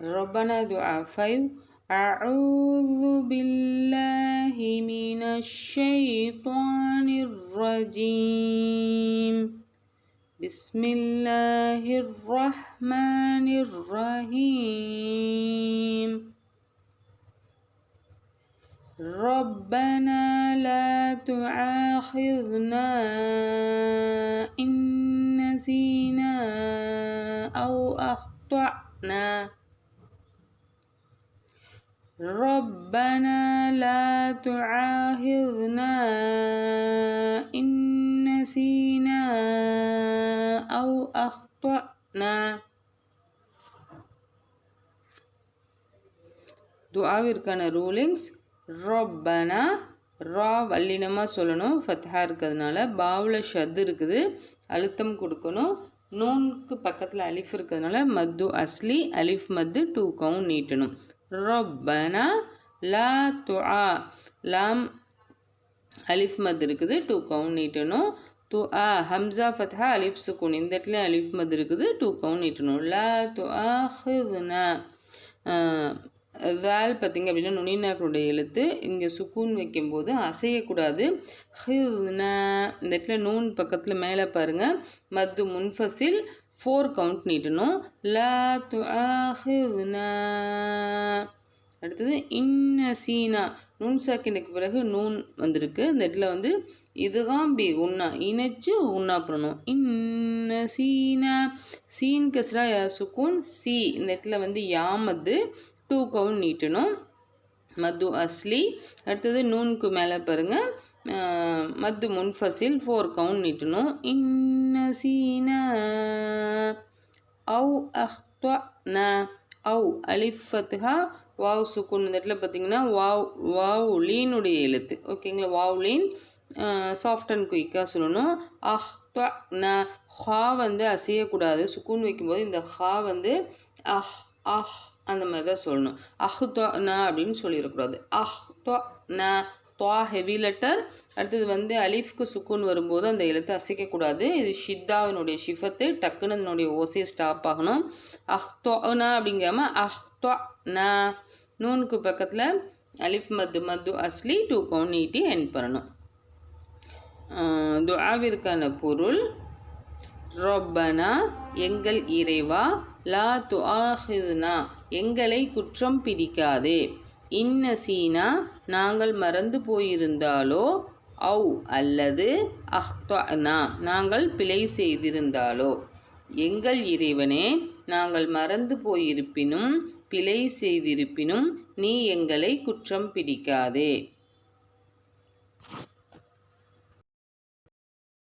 ربنا دعاء 5. أعوذ بالله من الشيطان الرجيم. بسم الله الرحمن الرحيم. ربنا لا تؤاخذنا إن نسينا أو أخطأنا. ربنا لا تؤاخذنا إن نسينا أو أخطأنا. துஆவிற்கான rulings. ரப்பனா ரா வல்லினமாக சொல்லணும், ஃபத்ஹா இருக்கிறதுனால. பாவில் ஷத் இருக்குது, அழுத்தம் கொடுக்கணும். நூனுக்கு பக்கத்தில் அலிஃப் இருக்கிறதுனால மத்து அஸ்லி, அலிஃப் மத்து 2 கவுண்ட் நீட்டணும். ரப்பனா லா துஆ, லாம் அலிஃப் மத் இருக்குது, 2 கவுண்ட் நீட்டணும். துஆ ஹம்சா ஃபத்ஹா அலிஃப் சுக்கூன், இந்த இடத்துல அலிஃப் மத் இருக்குது, 2 கவுண்ட் நீட்டணும். லா துஆஹிதுனா, தால் பார்த்திங்க அப்படின்னா நுனிநாக்களுடைய எழுத்து இங்கே சுக்கூன் வைக்கும்போது அசையக்கூடாது. ஹிதுனா, இந்த இடத்துல நூன் பக்கத்தில் மேலே பாருங்கள், மத்து முன்ஃபசில் 4 கவுண்ட் நீட்டணும். லா துஆஹிதுனா. அடுத்தது இன்னசீனா, நூன் சாக்கினுக்கு பிறகு நூன் வந்திருக்கு, இந்த இடத்துல வந்து இதுதான் பி உன்னா, இணைச்சு உன்னா பண்ணணும். இன்னசீனா, சீன் கஸ்ரா யா சுக்கூன் சி, இந்த இடத்துல வந்து யாமது 2 கவுண்ட் நீட்டணும். மத்து அஸ்லி. அடுத்தது நூனுக்கு மேலே பாருங்கள், மத்து முன்ஃபசில் 4 கவுண்ட் நீட்டணும். இன்னசீனா அவு அஹ்தனா. அவு அலிஃப் ஃபத்ஹா வாவ் சுக்கூன், இந்த இடத்துல பார்த்தீங்கன்னா வாவ் லீனுடைய எழுத்து, ஓகேங்களா. வாவ் லீன் சாஃப்ட் அண்ட் குயிக்காக சொல்லணும். அஹ்தனா, ஹா வந்து அசையக்கூடாது, சுக்கூன் வைக்கும்போது இந்த ஹா வந்து அஹ் அந்த மாதிரி தான் சொல்லணும். அஹ்தனா அப்படின்னு சொல்லிடக்கூடாது. அஹ்தனா, துவா ஹெவி லெட்டர். அடுத்தது வந்து அலிஃப்க்கு சுக்கூன் வரும்போது அந்த எழுத்து அசைக்கக்கூடாது. இது ஷித்தாவினுடைய ஷிஃபத்து, டக்குன்னு அதனுடைய ஓசையை ஸ்டாப் ஆகணும். அஹ்தனா அப்படிங்காம அஹ்தனா. நூனுக்கு பக்கத்தில் அலிஃப் மத்து அஸ்லி 2 கவுண்ட் நீட்டி என் பண்ணணும். துஆவிற்கான பொருள். ரப்பனா எங்கள் இறைவா, லா துஆஹிதுனா எங்களை குற்றம் பிடிக்காதே, இன்னசீனா நாங்கள் மறந்து போயிருந்தாலோ, அவு அல்லது அஹ்தனா நாங்கள் பிழை செய்திருந்தாலோ. எங்கள் இறைவனே, நாங்கள் மறந்து போயிருப்பினும் பிழை செய்திருப்பினும் நீ எங்களை குற்றம் பிடிக்காதே.